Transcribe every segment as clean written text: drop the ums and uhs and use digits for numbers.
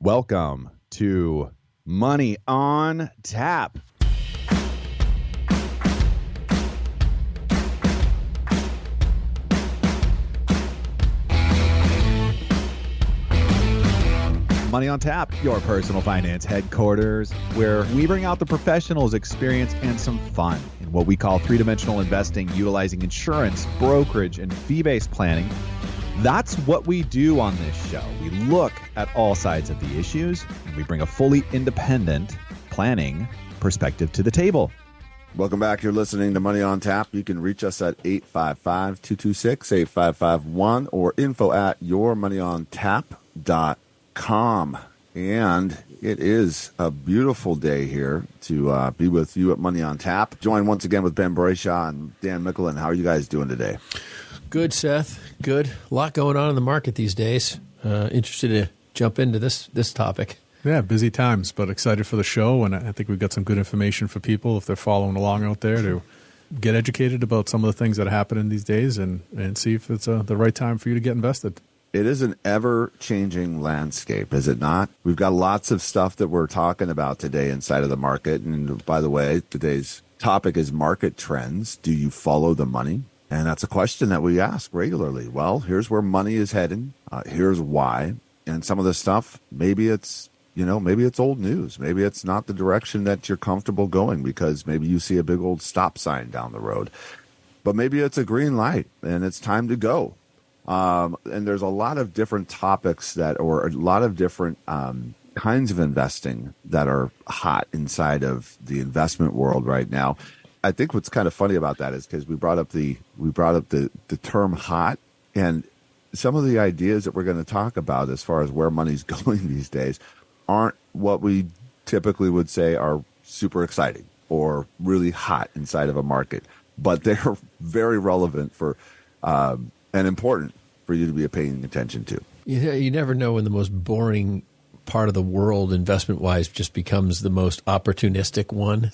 Welcome to Money on Tap. Money on Tap, your personal finance headquarters, where we bring out the professionals' experience and some fun in what we call three-dimensional investing, utilizing insurance, brokerage, and fee-based planning. That's what we do on this show. We look at all sides of the issues, and we bring a fully independent planning perspective to the table. Welcome back. You're listening to Money on Tap. You can reach us at 855-226-8551 or info@yourmoneyontap.com. And it is a beautiful day here to be with you at Money on Tap. Joined once again with Ben Brayshaw and Dan Mickelin. How are you guys doing today? Good, Seth. Good. A lot going on in the market these days. Interested to jump into this topic. Yeah, busy times, but excited for the show. And I think we've got some good information for people if they're following along out there to get educated about some of the things that are happening these days and see if it's the right time for you to get invested. It is an ever-changing landscape, is it not? We've got lots of stuff that we're talking about today inside of the market. And by the way, today's topic is market trends. Do you follow the money? And that's a question that we ask regularly. Well, here's where money is heading. Here's why. And some of the stuff, maybe it's old news. Maybe it's not the direction that you're comfortable going because maybe you see a big old stop sign down the road. But maybe it's a green light and it's time to go. And there's a lot of different topics or a lot of different kinds of investing that are hot inside of the investment world right now. I think what's kind of funny about that is because we brought up the term hot, and some of the ideas that we're going to talk about as far as where money's going these days aren't what we typically would say are super exciting or really hot inside of a market, but they're very relevant for and important for you to be paying attention to. You never know when the most boring part of the world investment-wise just becomes the most opportunistic one,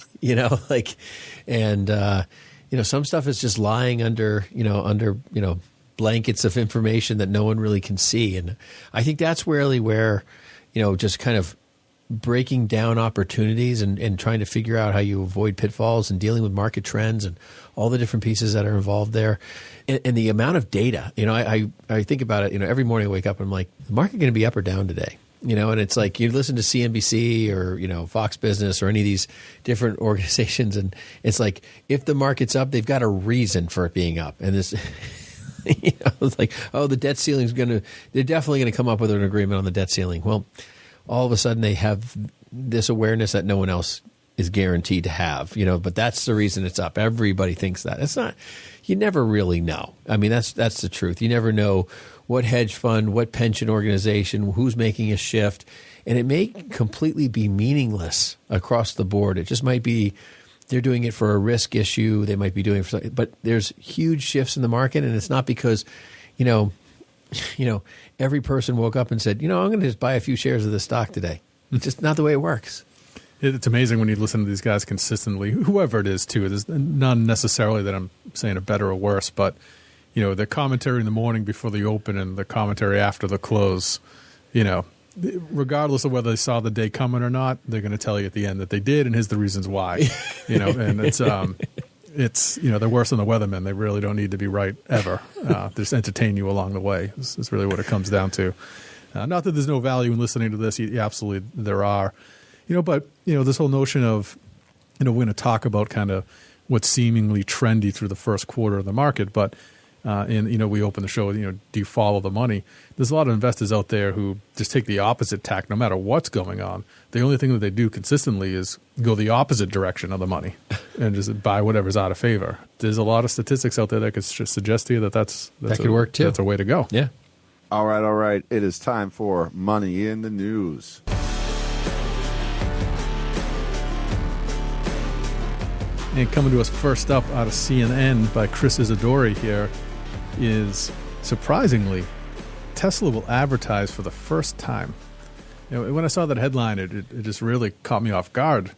some stuff is just lying under blankets of information that no one really can see. And I think that's really where, just kind of breaking down opportunities and trying to figure out how you avoid pitfalls and dealing with market trends and all the different pieces that are involved there. And the amount of data, I think about it, every morning I wake up and I'm like, the market going to be up or down today? And it's like you listen to CNBC or, Fox Business or any of these different organizations. And it's like, if the market's up, they've got a reason for it being up. And this, it's like, the debt ceiling's they're definitely going to come up with an agreement on the debt ceiling. Well, all of a sudden they have this awareness that no one else is guaranteed to have, but that's the reason it's up. Everybody thinks that. It's not, you never really know. I mean, that's the truth. You never know what hedge fund, what pension organization, who's making a shift. And it may completely be meaningless across the board. It just might be they're doing it for a risk issue. They might be doing it for something. But there's huge shifts in the market, and it's not because, every person woke up and said, I'm going to just buy a few shares of this stock today. It's just not the way it works. It's amazing when you listen to these guys consistently, whoever it is, too. There's not necessarily that I'm saying a better or worse, but, the commentary in the morning before the open and the commentary after the close, regardless of whether they saw the day coming or not, they're going to tell you at the end that they did, and here's the reasons why. And it's they're worse than the weathermen. They really don't need to be right ever. They just entertain you along the way. It's really what it comes down to. Not that there's no value in listening to this. Absolutely there are. But this whole notion of, we're going to talk about kind of what's seemingly trendy through the first quarter of the market, but we open the show with, do you follow the money? There's a lot of investors out there who just take the opposite tack no matter what's going on. The only thing that they do consistently is go the opposite direction of the money and just buy whatever's out of favor. There's a lot of statistics out there that could suggest to you that could work too. That's a way to go. Yeah. All right. It is time for Money in the News. And coming to us first up out of CNN by Chris Isidori here is, surprisingly, Tesla will advertise for the first time. When I saw that headline, it just really caught me off guard,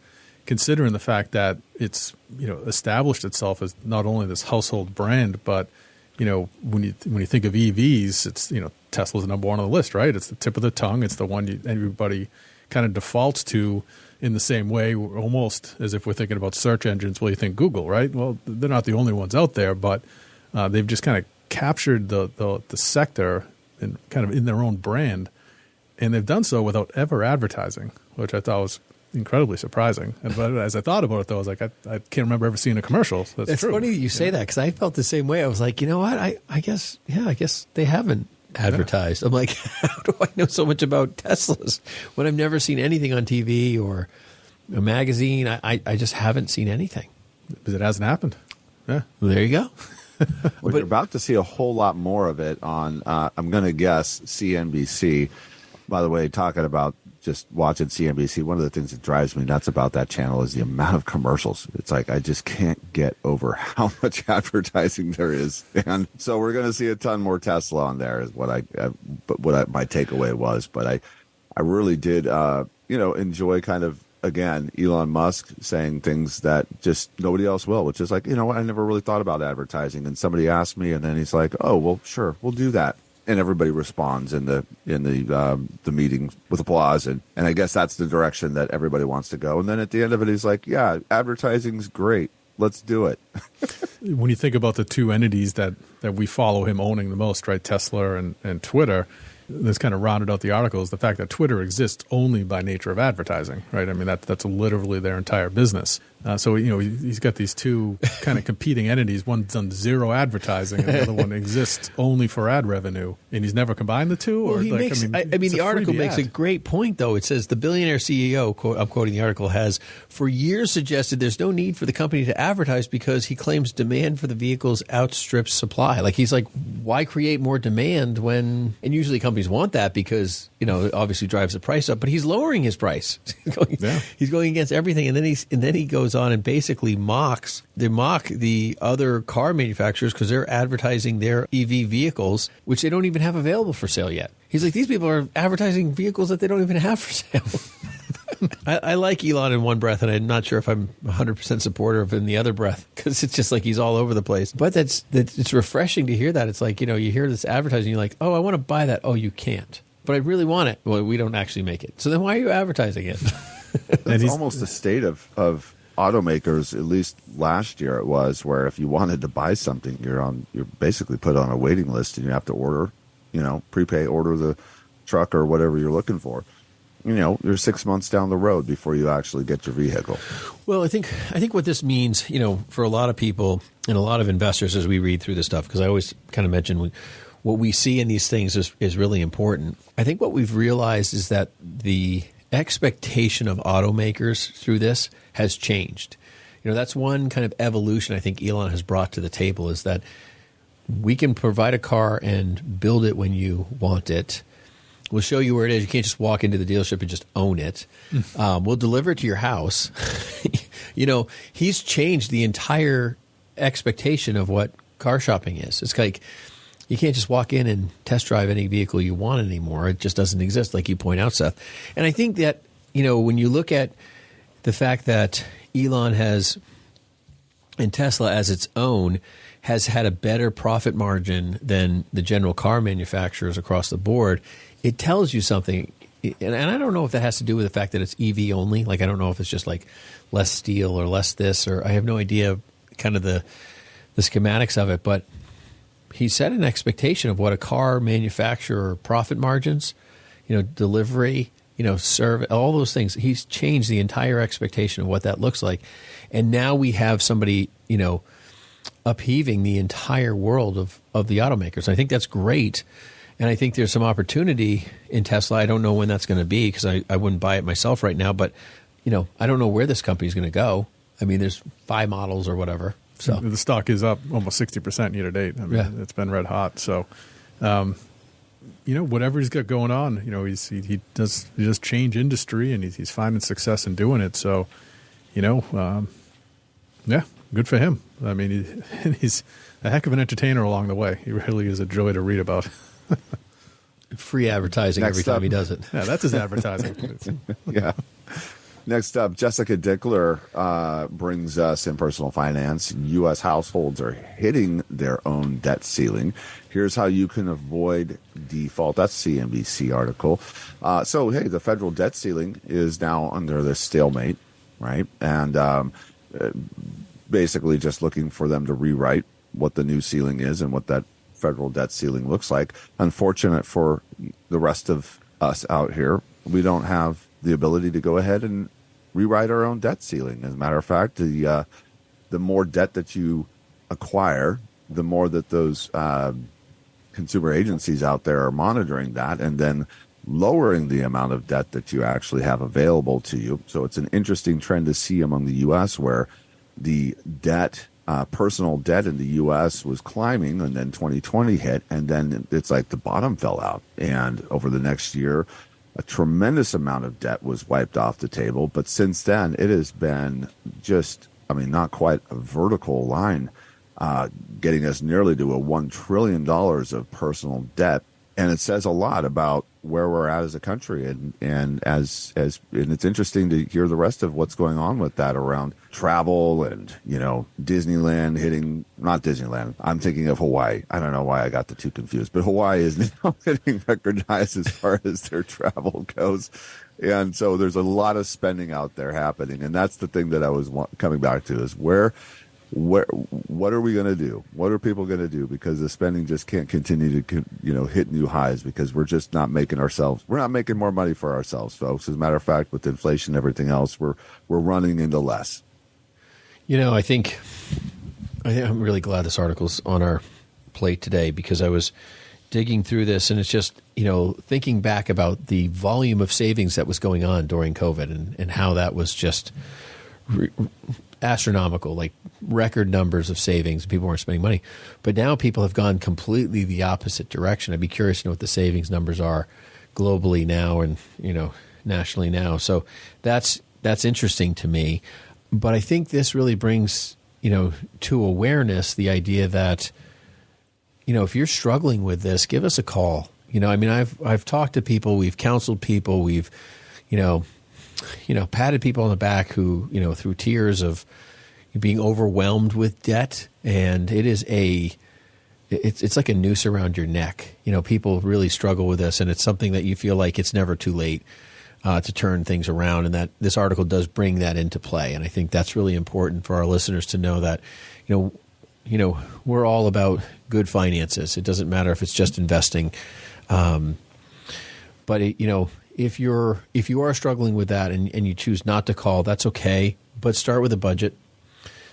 considering the fact that it's established itself as not only this household brand, but when you think of EVs, it's Tesla's number one on the list, right? It's the tip of the tongue. It's the one everybody kind of defaults to in the same way, almost as if we're thinking about search engines. Well, you think Google, right? Well, they're not the only ones out there, but they've just kind of captured the sector and kind of in their own brand, and they've done so without ever advertising, which I thought was incredibly surprising. And but as I thought about it, though, I was like, I can't remember ever seeing a commercial. So it's true. funny that you say that, because I felt the same way. I was like, you know what? I guess they haven't advertised. I'm like, how do I know so much about Teslas when I've never seen anything on TV or a magazine? I just haven't seen anything. Because it hasn't happened. Yeah. Well, there you go. Well, you're about to see a whole lot more of it on, I'm going to guess, CNBC. By the way, talking about just watching CNBC, one of the things that drives me nuts about that channel is the amount of commercials. It's like I just can't get over how much advertising there is. And so we're going to see a ton more Tesla on there is what my takeaway was. But I really did, enjoy kind of, again, Elon Musk saying things that just nobody else will, which is like, you know what, I never really thought about advertising. And somebody asked me, and then he's like, oh, well, sure, we'll do that. And everybody responds in the meeting with applause. And I guess that's the direction that everybody wants to go. And then at the end of it, he's like, yeah, advertising's great. Let's do it. When you think about the two entities that we follow him owning the most, right, Tesla and Twitter, this kind of rounded out the article is the fact that Twitter exists only by nature of advertising, right? I mean, that's literally their entire business. So, he's got these two kind of competing entities. One's done zero advertising, and the other one exists only for ad revenue. And he's never combined the two? Well, the article makes a great point, though. It says the billionaire CEO, I'm quoting the article, has for years suggested there's no need for the company to advertise because he claims demand for the vehicles outstrips supply. Like, he's like, why create more demand when, and usually companies want that because, it obviously drives the price up, but he's lowering his price. He's going against everything. And then he goes on and basically mock the other car manufacturers because they're advertising their EV vehicles, which they don't even have available for sale yet. He's like, these people are advertising vehicles that they don't even have for sale. I like Elon in one breath, and I'm not sure if I'm 100% supporter of him in the other breath, because it's just like he's all over the place. But it's refreshing to hear that. It's like, you hear this advertising, you're like, oh, I want to buy that. Oh, you can't. But I really want it. Well, we don't actually make it. So then why are you advertising it? It's almost the state of automakers, at least last year it was, where if you wanted to buy something, you're basically put on a waiting list and you have to order, prepay, order the truck or whatever you're looking for. You're 6 months down the road before you actually get your vehicle. Well, I think what this means, for a lot of people and a lot of investors as we read through this stuff, because I always kind of mention what we see in these things is really important. I think what we've realized is that the expectation of automakers through this has changed. That's one kind of evolution I think Elon has brought to the table, is that we can provide a car and build it when you want it. We'll show you where it is. You can't just walk into the dealership and just own it. We'll deliver it to your house. He's changed the entire expectation of what car shopping is. It's like you can't just walk in and test drive any vehicle you want anymore. It just doesn't exist, like you point out, Seth. And I think that, when you look at the fact that Elon has, and Tesla as its own, has had a better profit margin than the general car manufacturers across the board, it tells you something. And I don't know if that has to do with the fact that it's EV only. Like, I don't know if it's just like less steel or less this, or I have no idea kind of the schematics of it. But he set an expectation of what a car manufacturer profit margins, delivery, serve, all those things. He's changed the entire expectation of what that looks like. And now we have somebody, upheaving the entire world of the automakers. I think that's great. And I think there's some opportunity in Tesla. I don't know when that's going to be, because I wouldn't buy it myself right now. But, I don't know where this company is going to go. I mean, there's 5 models or whatever. So the stock is up almost 60% year to date. I mean, It's been red hot. So, whatever he's got going on, he does change industry, and he's finding success in doing it. So, good for him. I mean, he's a heck of an entertainer along the way. He really is a joy to read about. Free advertising every time he does it. Yeah, that's his advertising. Yeah. Next up, Jessica Dickler brings us in personal finance. U.S. households are hitting their own debt ceiling. Here's how you can avoid default. That's CNBC article. So, hey, the federal debt ceiling is now under this stalemate, right? And basically just looking for them to rewrite what the new ceiling is and what that federal debt ceiling looks like. Unfortunate for the rest of us out here, we don't have the ability to go ahead and rewrite our own debt ceiling. As a matter of fact, the more debt that you acquire, the more that those consumer agencies out there are monitoring that and then lowering the amount of debt that you actually have available to you. So it's an interesting trend to see among the U.S. where the debt, personal debt in the U.S. was climbing, and then 2020 hit, and then it's like the bottom fell out. And over the next year, a tremendous amount of debt was wiped off the table. But since then, it has been just, not quite a vertical line, getting us nearly to a $1 trillion of personal debt. And it says a lot about where we're at as a country. And as it's interesting to hear the rest of what's going on with that around travel and, Disneyland hitting, not Disneyland. I'm thinking of Hawaii. I don't know why I got the two confused, but Hawaii is now hitting record highs as far as their travel goes. And so there's a lot of spending out there happening. And that's the thing that I was coming back to is what are we going to do? What are people going to do? Because the spending just can't continue to, hit new highs because we're just not making more money for ourselves, folks. As a matter of fact, with inflation and everything else, we're running into less. I think I'm really glad this article's on our plate today because I was digging through this and it's just, thinking back about the volume of savings that was going on during COVID and how that was just astronomical, like record numbers of savings. People weren't spending money. But now people have gone completely the opposite direction. I'd be curious to know what the savings numbers are globally now and, nationally now. So that's interesting to me. But I think this really brings, to awareness the idea that, if you're struggling with this, give us a call. I've talked to people, we've counseled people, we've, patted people on the back who, through tears of being overwhelmed with debt. And it is it's like a noose around your neck. People really struggle with this, and it's something that you feel like it's never too late to turn things around. And that this article does bring that into play. And I think that's really important for our listeners to know that, we're all about good finances. It doesn't matter if it's just investing. But if you are struggling with that and you choose not to call, that's okay. But start with a budget.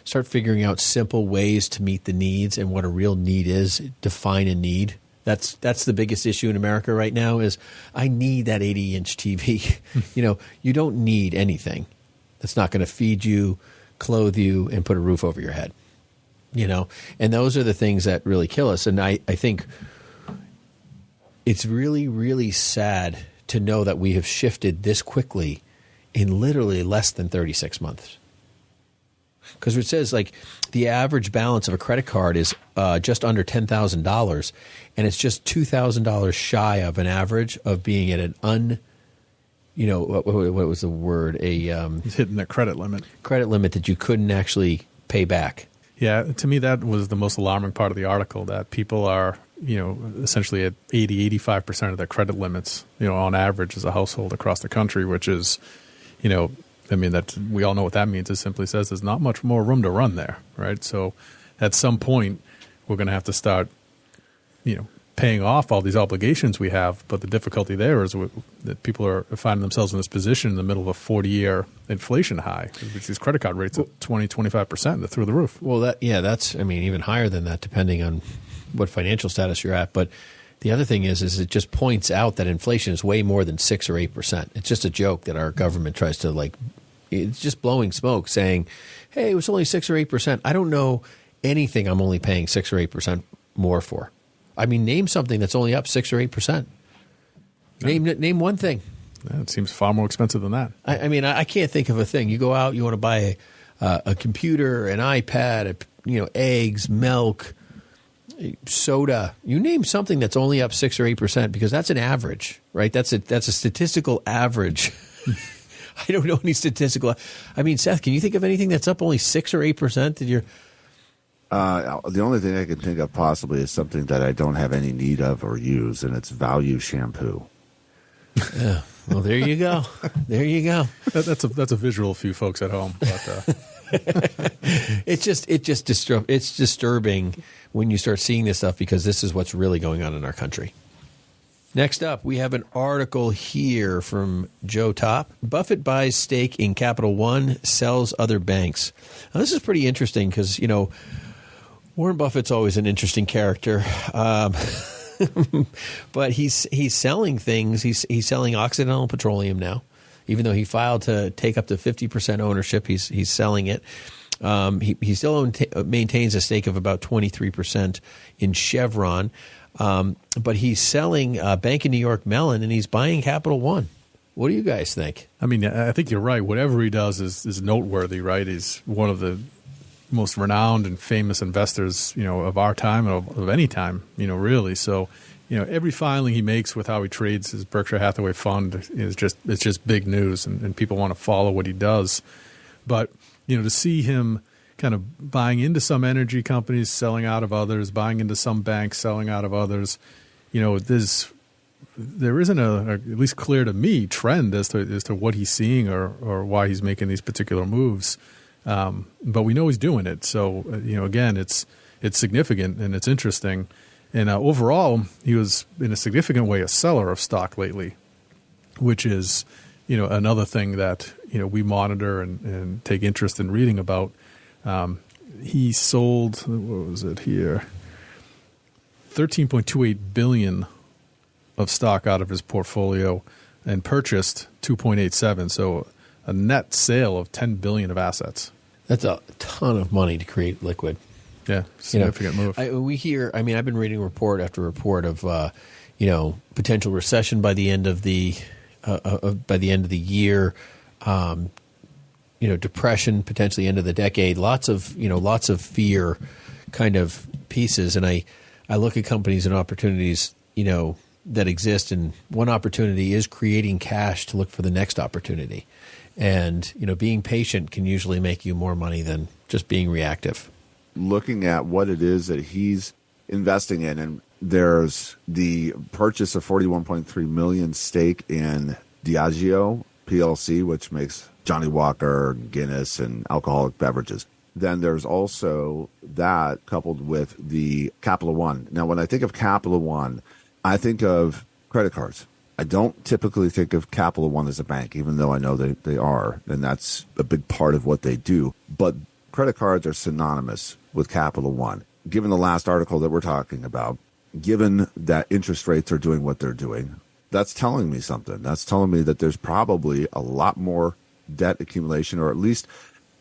Start figuring out simple ways to meet the needs and what a real need is. Define a need. That's the biggest issue in America right now is I need that 80-inch TV. You don't need anything that's not going to feed you, clothe you, and put a roof over your head. And those are the things that really kill us. And I think it's really, really sad to know that we have shifted this quickly in literally less than 36 months. Because it says like the average balance of a credit card is just under $10,000, and it's just $2,000 shy of an average of being at an what was the word? He's hitting the credit limit. Credit limit that you couldn't actually pay back. Yeah, to me that was the most alarming part of the article, that people are essentially at 85% of their credit limits, on average as a household across the country, which is, that we all know what that means. It simply says there's not much more room to run there, right? So at some point, we're going to have to start, paying off all these obligations we have. But the difficulty there is that people are finding themselves in this position in the middle of a 40-year inflation high. These credit card rates at 20-25%, they're through the roof. Well, that's even higher than that, depending on what financial status you're at. But the other thing is it just points out that inflation is way more than 6 or 8%. It's just a joke that our government tries to it's just blowing smoke saying, hey, it was only 6 or 8%. I don't know anything I'm only paying 6 or 8% more for. Name something that's only up 6 or 8%. Name one thing. Yeah, it seems far more expensive than that. I can't think of a thing. You go out, you want to buy a computer, an iPad, eggs, milk, soda. You name something that's only up 6 or 8% because that's an average, right? That's a statistical average. I don't know any statistical. I mean, Seth, can you think of anything that's up only 6 or 8%? Did you? The only thing I can think of possibly is something that I don't have any need of or use, and it's Value shampoo. Yeah. Well, there you go. There you go. That's a visual for you folks at home. But, it's disturbing when you start seeing this stuff, because this is what's really going on in our country. Next up, we have an article here from Joe Top. Buffett buys stake in Capital One, sells other banks. Now, this is pretty interesting because, Warren Buffett's always an interesting character. But he's selling things. He's selling Occidental Petroleum now, even though he filed to take up to 50% ownership. He's selling it. He still maintains a stake of about 23% in Chevron, but he's selling Bank of New York Mellon, and he's buying Capital One. What do you guys think? I mean, I think you're right. Whatever he does is noteworthy, right? He's one of the most renowned and famous investors, of our time and of any time, really. So, every filing he makes with how he trades his Berkshire Hathaway fund is just big news, and people want to follow what he does. But, to see him kind of buying into some energy companies, selling out of others, buying into some banks, selling out of others, there isn't at least clear to me, trend as to what he's seeing or why he's making these particular moves. But we know he's doing it. So, again, it's significant and it's interesting. And overall, he was in a significant way a seller of stock lately, which is, another thing that, we monitor and take interest in reading about. He sold, what was it here? $13.28 billion of stock out of his portfolio and purchased 2.87. So a net sale of $10 billion of assets. That's a ton of money to create liquid. Yeah, significant move. I've been reading report after report of, potential recession by the end of the year, depression potentially end of the decade. Lots of fear kind of pieces. And I look at companies and opportunities, that exist, and one opportunity is creating cash to look for the next opportunity. And, being patient can usually make you more money than just being reactive. Looking at what it is that he's investing in, and there's the purchase of 41.3 million stake in Diageo PLC, which makes Johnny Walker, Guinness, and alcoholic beverages. Then there's also that coupled with the Capital One. Now, when I think of Capital One, I think of credit cards. I don't typically think of Capital One as a bank, even though I know they are, and that's a big part of what they do. But credit cards are synonymous with Capital One. Given the last article that we're talking about, given that interest rates are doing what they're doing, that's telling me something. That's telling me that there's probably a lot more debt accumulation, or at least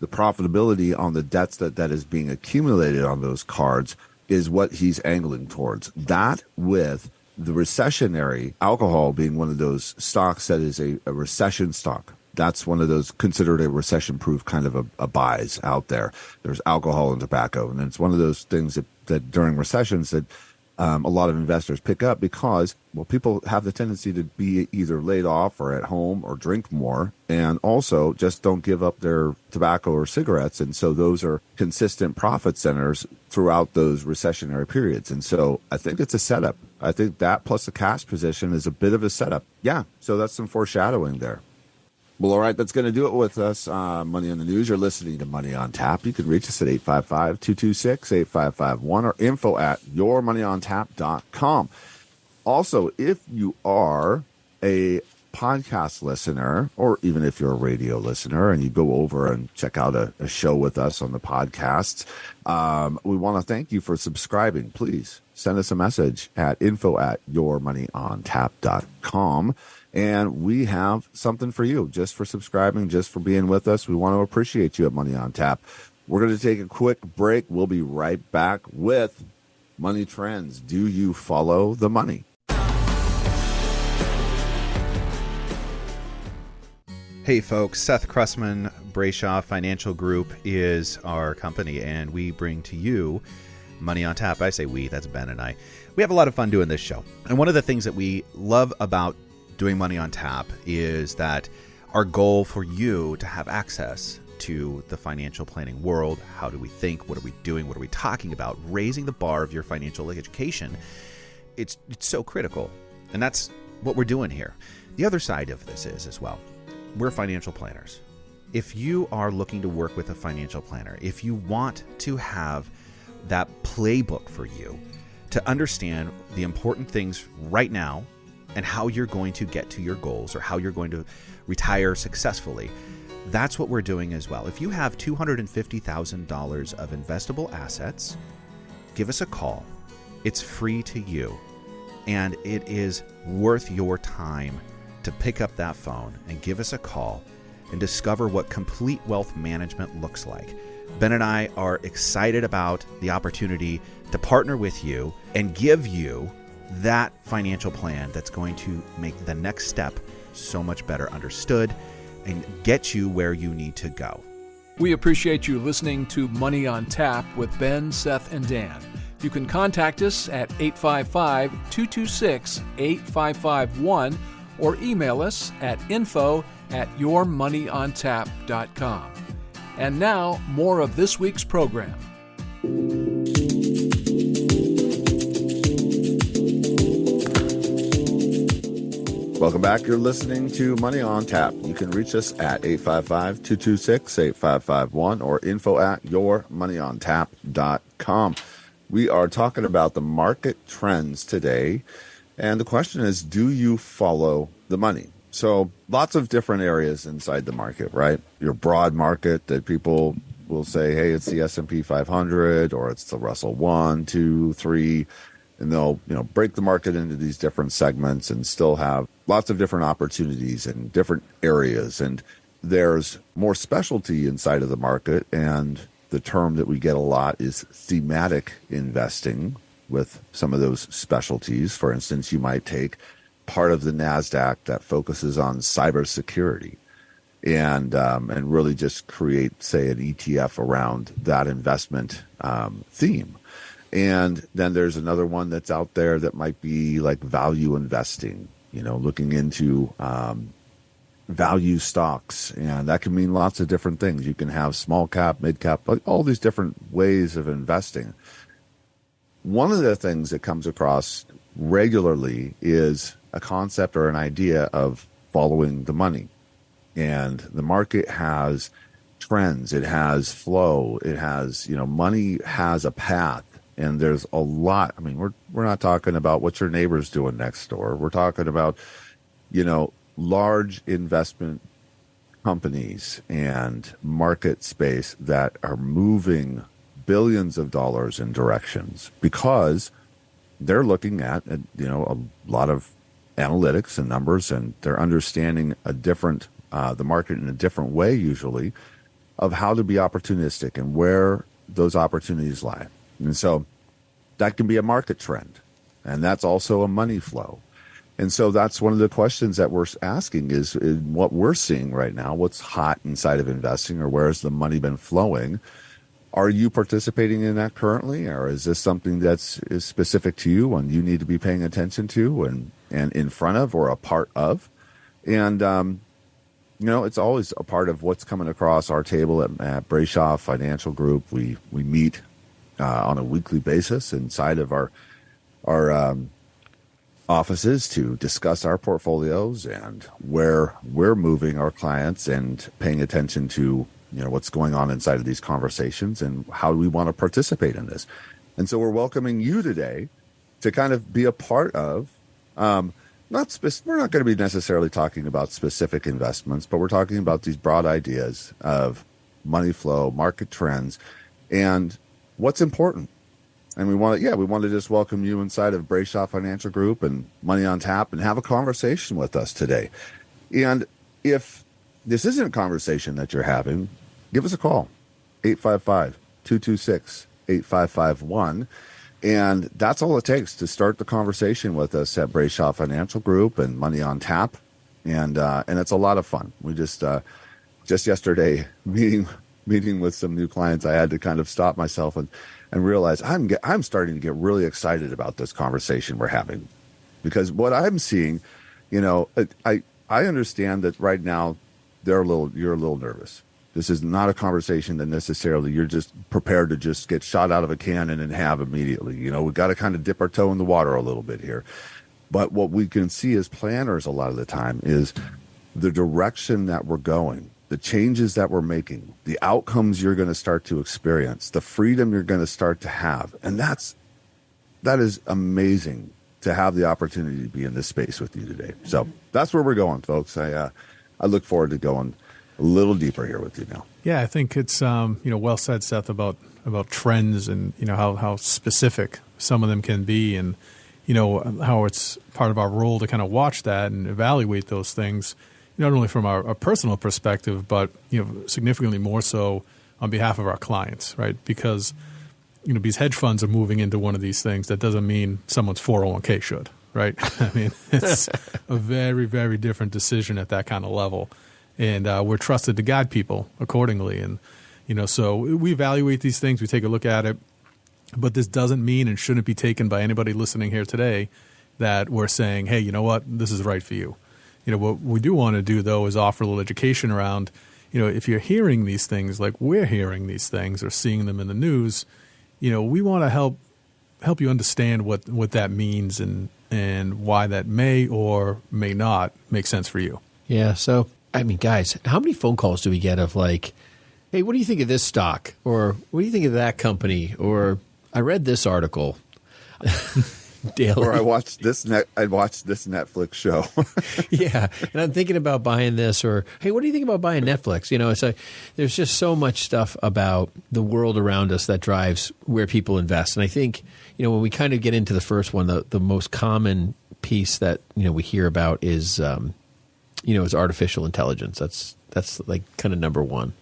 the profitability on the debts that is being accumulated on those cards is what he's angling towards. That with the recessionary alcohol being one of those stocks that is a recession stock. That's one of those considered a recession-proof kind of a buys out there. There's alcohol and tobacco, and it's one of those things that during recessions that a lot of investors pick up because, well, people have the tendency to be either laid off or at home or drink more, and also just don't give up their tobacco or cigarettes. And so those are consistent profit centers throughout those recessionary periods. And so I think it's a setup. I think that plus the cash position is a bit of a setup. Yeah, so that's some foreshadowing there. Well, all right, that's going to do it with us. Money on the News. You're listening to Money on Tap. You can reach us at 855-226-8551 or info@yourmoneyontap.com. Also, if you are a podcast listener, or even if you're a radio listener and you go over and check out a show with us on the podcasts, we want to thank you for subscribing. Please send us a message at info@yourmoneyontap.com. And we have something for you just for subscribing, just for being with us. We want to appreciate you at Money on Tap. We're going to take a quick break. We'll be right back with Money Trends. Do you follow the money? Hey folks, Seth Cressman, Brayshaw Financial Group is our company, and we bring to you Money on Tap. I say we, that's Ben and I. We have a lot of fun doing this show. And one of the things that we love about doing Money on Tap is that our goal for you to have access to the financial planning world. How do we think? What are we doing? What are we talking about? Raising the bar of your financial education. It's so critical. And that's what we're doing here. The other side of this is as well, we're financial planners. If you are looking to work with a financial planner, if you want to have that playbook for you to understand the important things right now and how you're going to get to your goals or how you're going to retire successfully, that's what we're doing as well. If you have $250,000 of investable assets, give us a call. It's free to you, and it is worth your time to pick up that phone and give us a call and discover what complete wealth management looks like. Ben and I are excited about the opportunity to partner with you and give you that financial plan that's going to make the next step so much better understood and get you where you need to go. We appreciate you listening to Money on Tap with Ben, Seth, and Dan. You can contact us at 855-226-8551 or email us at info@yourmoneyontap.com. And now, more of this week's program. Welcome back. You're listening to Money on Tap. You can reach us at 855-226-8551 or info@yourmoneyontap.com. We are talking about the market trends today. And the question is, do you follow the money? So lots of different areas inside the market, right? Your broad market that people will say, hey, it's the S&P 500 or it's the Russell 1, 2, 3. And they'll, break the market into these different segments and still have lots of different opportunities in different areas. And there's more specialty inside of the market. And the term that we get a lot is thematic investing with some of those specialties. For instance, you might take part of the NASDAQ that focuses on cybersecurity and really just create, say, an ETF around that investment theme. And then there's another one that's out there that might be like value investing, looking into value stocks. And that can mean lots of different things. You can have small cap, mid cap, all these different ways of investing. One of the things that comes across regularly is a concept or an idea of following the money. And the market has trends, it has flow, it has, money has a path. And there's a lot. I mean, we're not talking about what your neighbor's doing next door. We're talking about, large investment companies and market space that are moving billions of dollars in directions because they're looking at, a lot of analytics and numbers, and they're understanding the market in a different way, usually, of how to be opportunistic and where those opportunities lie. And so that can be a market trend, and that's also a money flow. And so that's one of the questions that we're asking is what we're seeing right now, what's hot inside of investing, or where has the money been flowing? Are you participating in that currently, or is this something is specific to you and you need to be paying attention to and in front of or a part of? And, it's always a part of what's coming across our table at Brayshaw Financial Group. We meet on a weekly basis inside of our offices to discuss our portfolios and where we're moving our clients and paying attention to what's going on inside of these conversations and how we want to participate in this. And so we're welcoming you today to kind of be a part of, we're not going to be necessarily talking about specific investments, but we're talking about these broad ideas of money flow, market trends, and what's important. And we want to just welcome you inside of Brayshaw Financial Group and Money on Tap and have a conversation with us today. And if this isn't a conversation that you're having, give us a call, 855-226-8551. And that's all it takes to start the conversation with us at Brayshaw Financial Group and Money on Tap. And it's a lot of fun. We just yesterday meeting with some new clients, I had to kind of stop myself and realize I'm starting to get really excited about this conversation we're having, because what I'm seeing, I understand that right now you're a little nervous. This is not a conversation that necessarily you're just prepared to just get shot out of a cannon and have immediately. We've got to kind of dip our toe in the water a little bit here. But what we can see as planners a lot of the time is the direction that we're going, the changes that we're making, the outcomes you're going to start to experience, the freedom you're going to start to have. And that is amazing to have the opportunity to be in this space with you today. So that's where we're going, folks. I look forward to going a little deeper here with you now. Yeah, I think it's well said, Seth, about trends and how specific some of them can be, and how it's part of our role to kind of watch that and evaluate those things, not only from our personal perspective, but significantly more so on behalf of our clients, right? Because these hedge funds are moving into one of these things. That doesn't mean someone's 401k should, right? I mean, it's a very, very different decision at that kind of level. And we're trusted to guide people accordingly. And, so we evaluate these things. We take a look at it. But this doesn't mean and shouldn't be taken by anybody listening here today that we're saying, hey, you know what, this is right for you. What we do want to do, though, is offer a little education around, if you're hearing these things like we're hearing these things or seeing them in the news, we want to help you understand what that means and why that may or may not make sense for you. Yeah. So, I mean, guys, how many phone calls do we get of like, hey, what do you think of this stock? Or what do you think of that company? Or I read this article daily. Or I watched this Netflix show. Yeah. And I'm thinking about buying this. Or, hey, what do you think about buying Netflix? It's like there's just so much stuff about the world around us that drives where people invest. And I think, when we kind of get into the first one, the most common piece that, we hear about is is artificial intelligence. That's like kind of number one.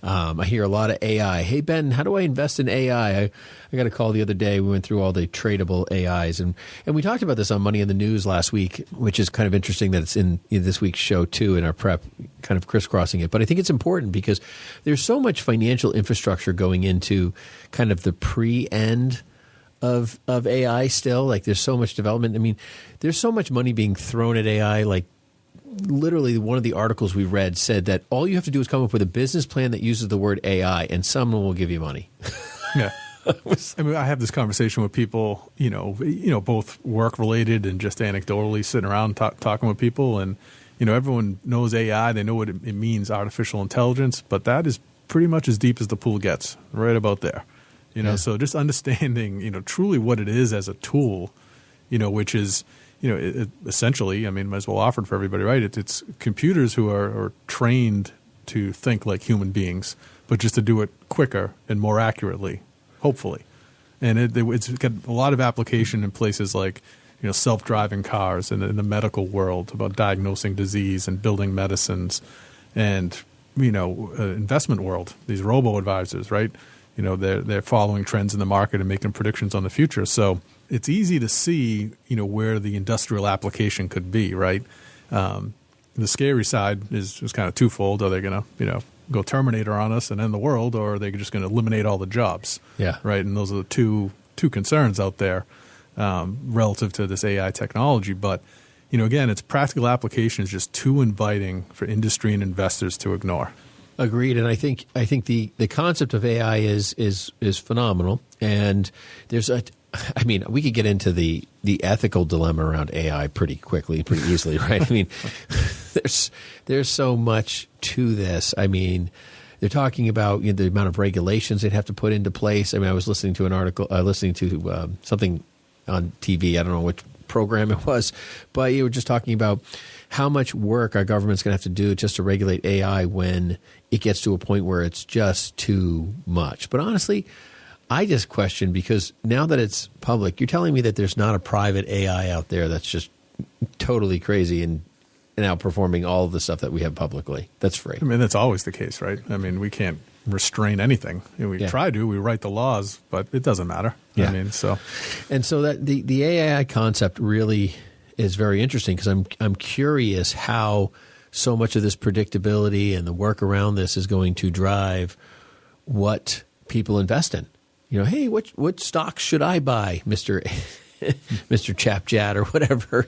I hear a lot of AI. Hey, Ben, how do I invest in AI? I got a call the other day. We went through all the tradable AIs. And we talked about this on Money in the News last week, which is kind of interesting that it's in this week's show, too, in our prep, kind of crisscrossing it. But I think it's important because there's so much financial infrastructure going into kind of the pre-end of AI still. Like there's so much development. I mean, there's so much money being thrown at AI, like literally one of the articles we read said that all you have to do is come up with a business plan that uses the word AI and someone will give you money. Yeah. I have this conversation with people, both work related and just anecdotally sitting around talking with people. And, everyone knows AI. They know what it means, artificial intelligence. But that is pretty much as deep as the pool gets, right about there. Yeah. So just understanding, truly what it is as a tool, which is, it essentially, might as well offer it for everybody, right? It's computers who are trained to think like human beings, but just to do it quicker and more accurately, hopefully. And it's got a lot of application in places like, self-driving cars and in the medical world about diagnosing disease and building medicines and, investment world, these robo-advisors, right? They're following trends in the market and making predictions on the future. So it's easy to see, where the industrial application could be, right? The scary side is kind of twofold. Are they going to, go Terminator on us and end the world, or are they just going to eliminate all the jobs? Yeah. Right. And those are the two concerns out there relative to this AI technology. But, again, its practical application is just too inviting for industry and investors to ignore. Agreed, and I think the concept of AI is phenomenal, and there's we could get into the ethical dilemma around AI pretty easily, right? I mean, there's so much to this. I mean, they're talking about the amount of regulations they'd have to put into place. I mean, I was listening to an article, something on TV. I don't know which program it was, but you were just talking about how much work our government's going to have to do just to regulate AI when it gets to a point where it's just too much. But honestly, I just question, because now that it's public, you're telling me that there's not a private AI out there that's just totally crazy and outperforming all of the stuff that we have publicly. That's free. I mean, that's always the case, right? I mean, we can't restrain anything. We try to, we write the laws, but it doesn't matter. Yeah. I mean, so. And so that the AI concept really is very interesting, because I'm curious how so much of this predictability and the work around this is going to drive what people invest in. Hey, what stock should I buy, Mr. Mr. Chapchat or whatever,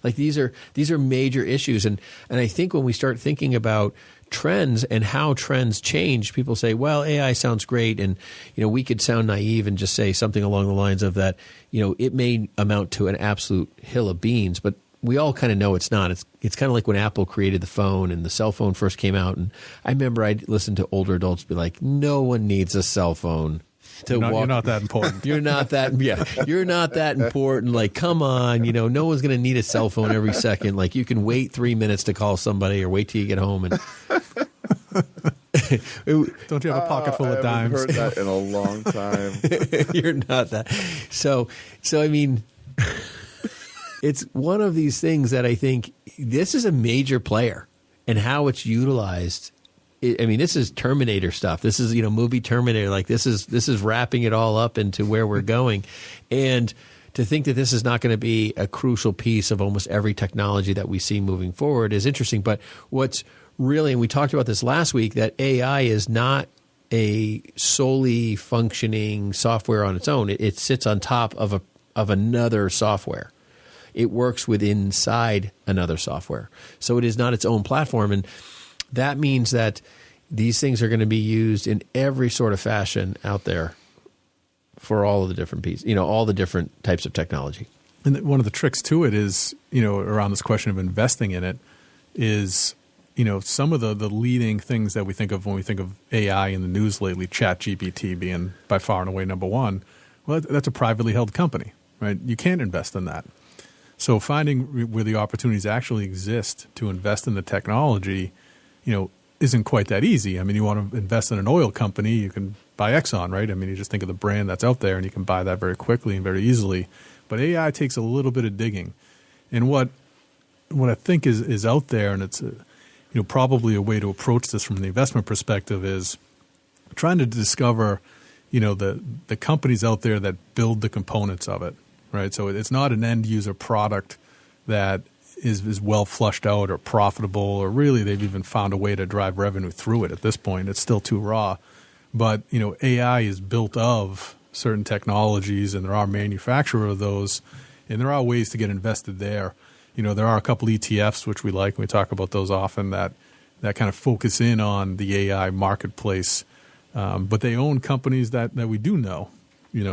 like these are major issues. And I think when we start thinking about trends and how trends change, people say, well, AI sounds great. And, we could sound naive and just say something along the lines of that, it may amount to an absolute hill of beans, but we all kind of know it's not. It's kind of like when Apple created the phone and the cell phone first came out. And I remember I'd listen to older adults be like, no one needs a cell phone. You're not that important. You're not that important. Like, come on, no one's going to need a cell phone every second. Like, you can wait 3 minutes to call somebody or wait till you get home. And don't you have a pocket full of dimes? I haven't heard that in a long time. You're not that. So I mean, it's one of these things that I think this is a major player, and how it's utilized. This is Terminator stuff. This is, movie Terminator. Like, this is wrapping it all up into where we're going. And to think that this is not going to be a crucial piece of almost every technology that we see moving forward is interesting. But what's really, and we talked about this last week, that AI is not a solely functioning software on its own. It sits on top of another software. It works inside another software. So it is not its own platform. And that means that these things are going to be used in every sort of fashion out there for all of the different pieces, all the different types of technology. And one of the tricks to it is, around this question of investing in it is, some of the leading things that we think of when we think of AI in the news lately, ChatGPT being by far and away number one, well, that's a privately held company, right? You can't invest in that. So finding where the opportunities actually exist to invest in the technology, isn't quite that easy. You want to invest in an oil company, you can buy Exxon, right? You just think of the brand that's out there and you can buy that very quickly and very easily. But AI takes a little bit of digging. And what I think is out there, and it's probably a way to approach this from the investment perspective, is trying to discover, the companies out there that build the components of it, right? So it's not an end user product that is well flushed out or profitable, or really they've even found a way to drive revenue through it at this point. It's still too raw. But, AI is built of certain technologies, and there are manufacturers of those, and there are ways to get invested there. There are a couple ETFs, which we like, and we talk about those often, that kind of focus in on the AI marketplace. But they own companies that we do know,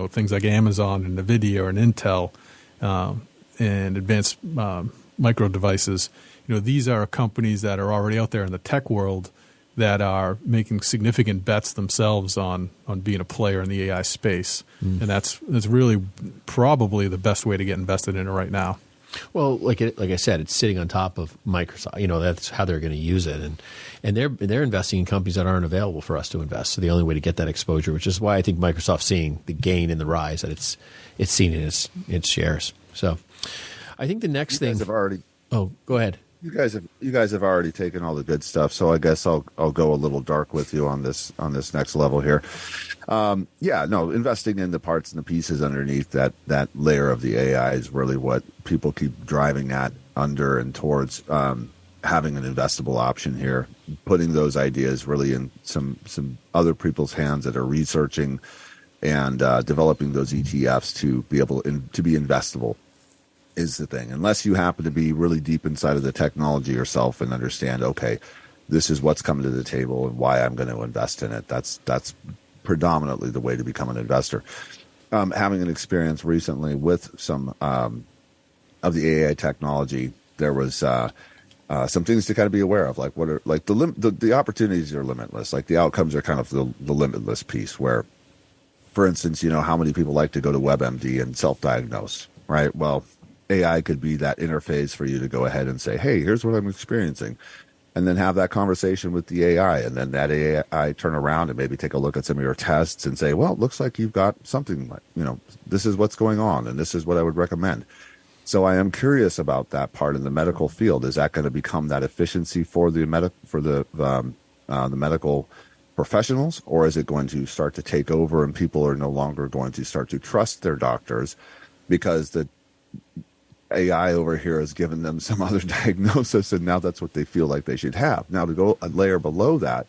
things like Amazon and NVIDIA and Intel and Advanced Micro Devices. These are companies that are already out there in the tech world that are making significant bets themselves on being a player in the AI space. And that's really probably the best way to get invested in it right now. Well, like I said, it's sitting on top of Microsoft. That's how they're going to use it, and they're investing in companies that aren't available for us to invest. So the only way to get that exposure, which is why I think Microsoft's seeing the gain and the rise that it's seen in its shares. So I think the next thing. Oh, go ahead. You guys have already taken all the good stuff, so I guess I'll go a little dark with you on this next level here. Investing in the parts and the pieces underneath that layer of the AI is really what people keep driving at under and towards having an investable option here, putting those ideas really in some other people's hands that are researching and developing those ETFs to be able to be investable. Is the thing. Unless you happen to be really deep inside of the technology yourself and understand, okay, this is what's coming to the table and why I'm going to invest in it. That's predominantly the way to become an investor. Having an experience recently with some of the AI technology, there was some things to kind of be aware of, like what are like the opportunities are limitless. Like the outcomes are kind of the limitless piece. Where, for instance, how many people like to go to WebMD and self-diagnose, right? Well, AI could be that interface for you to go ahead and say, hey, here's what I'm experiencing, and then have that conversation with the AI, and then that AI turn around and maybe take a look at some of your tests and say, well, it looks like you've got something, this is what's going on, and this is what I would recommend. So I am curious about that part in the medical field. Is that going to become that efficiency for the medical professionals, or is it going to start to take over and people are no longer going to start to trust their doctors because the AI over here has given them some other diagnosis, and now that's what they feel like they should have. Now, to go a layer below that,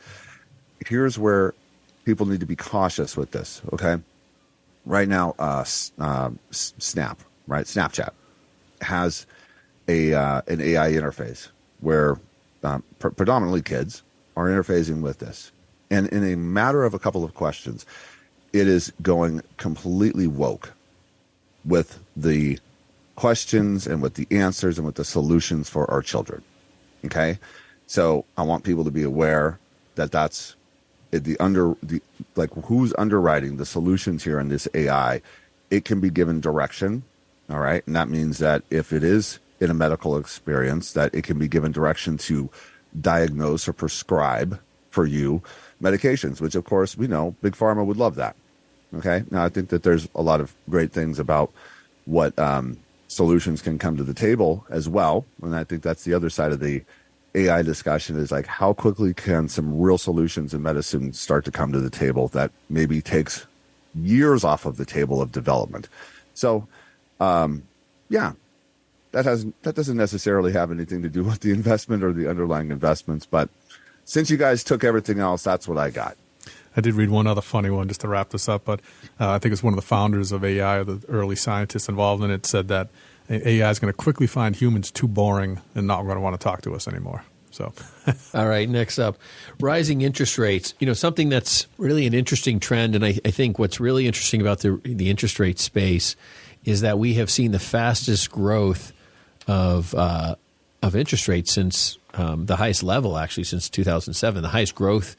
here's where people need to be cautious with this, okay? Right now, Snap, right? Snapchat has an AI interface where predominantly kids are interfacing with this. And in a matter of a couple of questions, it is going completely woke with the questions and with the answers and with the solutions for our children. Okay? So I want people to be aware that that's who's underwriting the solutions here in this AI. It can be given direction. All right. And that means that if it is in a medical experience, that it can be given direction to diagnose or prescribe for you medications, which of course we know Big Pharma would love that. Okay. Now I think that there's a lot of great things about what solutions can come to the table as well. And I think that's the other side of the AI discussion, is like, how quickly can some real solutions in medicine start to come to the table that maybe takes years off of the table of development. So, yeah, that doesn't necessarily have anything to do with the investment or the underlying investments. But since you guys took everything else, that's what I got. I did read one other funny one just to wrap this up, but I think it's one of the founders of AI, or the early scientists involved in it, said that AI is going to quickly find humans too boring and not going to want to talk to us anymore. So, all right, next up, rising interest rates. Something that's really an interesting trend, and I think what's really interesting about the interest rate space is that we have seen the fastest growth of interest rates since the highest level, actually, since 2007, the highest growth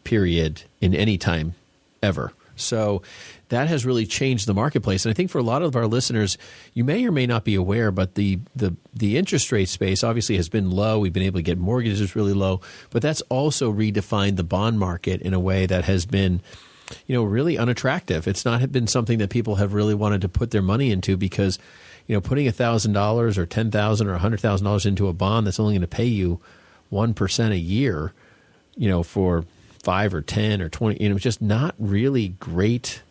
period in any time ever. So that has really changed the marketplace. And I think for a lot of our listeners, you may or may not be aware, but the interest rate space obviously has been low. We've been able to get mortgages really low, but that's also redefined the bond market in a way that has been, really unattractive. It's not been something that people have really wanted to put their money into, because, putting $1,000 or $10,000 or $100,000 into a bond that's only going to pay you 1% a year, for 5 or 10 or 20, it's just not really great,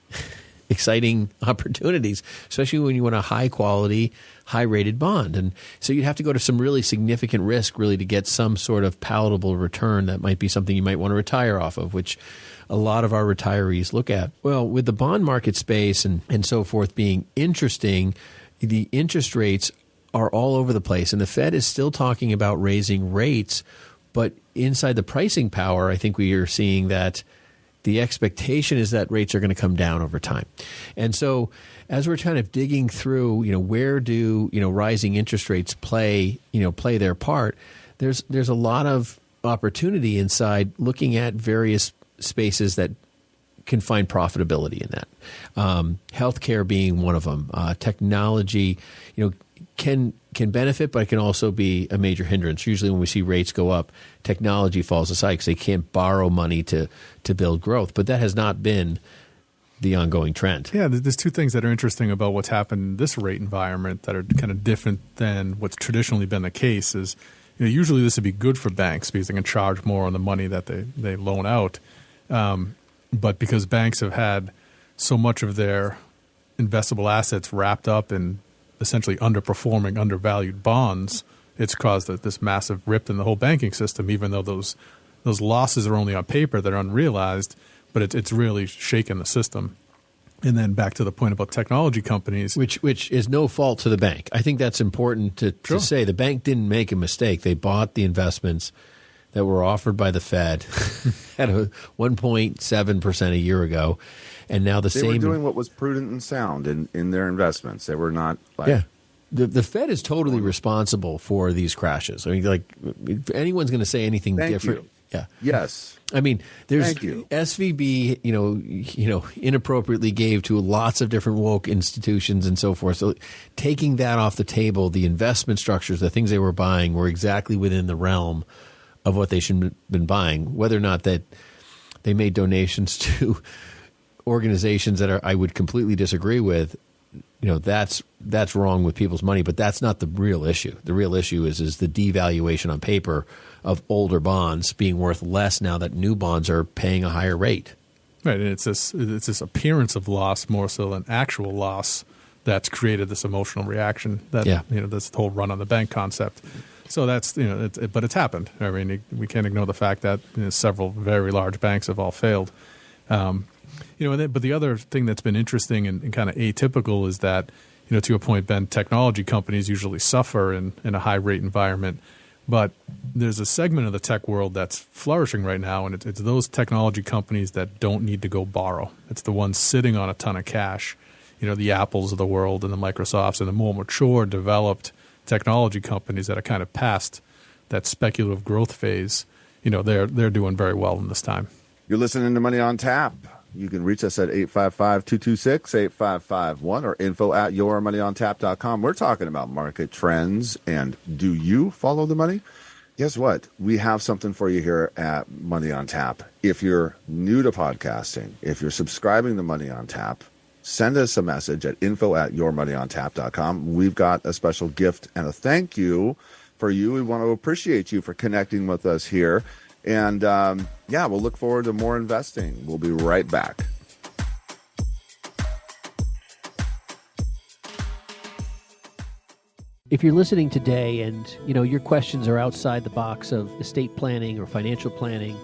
exciting opportunities, especially when you want a high quality, high rated bond. And so you'd have to go to some really significant risk really to get some sort of palatable return that might be something you might want to retire off of, which a lot of our retirees look at. Well, with the bond market space and so forth being interesting, the interest rates are all over the place. And the Fed is still talking about raising rates, but inside the pricing power, I think we are seeing that the expectation is that rates are going to come down over time. And so as we're kind of digging through, where do, rising interest rates play their part, there's a lot of opportunity inside looking at various spaces that can find profitability in that. Healthcare being one of them. Technology, can benefit, but it can also be a major hindrance. Usually when we see rates go up, technology falls aside because they can't borrow money to build growth. But that has not been the ongoing trend. Yeah, there's two things that are interesting about what's happened in this rate environment that are kind of different than what's traditionally been the case is, usually this would be good for banks because they can charge more on the money that they loan out. But because banks have had so much of their investable assets wrapped up in essentially underperforming, undervalued bonds, it's caused this massive rip in the whole banking system, even though those losses are only on paper, they're unrealized, but it's really shaken the system. And then back to the point about technology companies. Which is no fault to the bank. I think that's important to say. The bank didn't make a mistake. They bought the investments that were offered by the Fed at 1.7% a year ago. And now they were doing what was prudent and sound in their investments. They were not like... Yeah. The Fed is totally responsible for these crashes. I mean, if anyone's going to say anything different. You. Yeah. Yes. I mean, there's SVB, inappropriately gave to lots of different woke institutions and so forth. So taking that off the table, the investment structures, the things they were buying were exactly within the realm of what they should have been buying. Whether or not that they made donations to organizations that I would completely disagree with, that's wrong with people's money, but that's not the real issue. The real issue is the devaluation on paper of older bonds being worth less now that new bonds are paying a higher rate. Right, and it's this appearance of loss more so than actual loss that's created this emotional reaction that this whole run on the bank concept. So that's but it's happened. I mean, we can't ignore the fact that several very large banks have all failed. But the other thing that's been interesting and kind of atypical is that to your point, Ben, technology companies usually suffer in a high rate environment. But there's a segment of the tech world that's flourishing right now, and it's those technology companies that don't need to go borrow. It's the ones sitting on a ton of cash, the Apples of the world and the Microsofts and the more mature, developed technology companies that are kind of past that speculative growth phase. They're doing very well in this time. You're listening to Money on Tap. You can reach us at 855-226-8551 or info@yourmoneyontap.com. We're talking about market trends, and do you follow the money? Guess what? We have something for you here at Money on Tap. If you're new to podcasting, if you're subscribing to Money on Tap, send us a message at info@yourmoneyontap.com. We've got a special gift and a thank you for you. We want to appreciate you for connecting with us here. And we'll look forward to more investing. We'll be right back. If you're listening today and, your questions are outside the box of estate planning or financial planning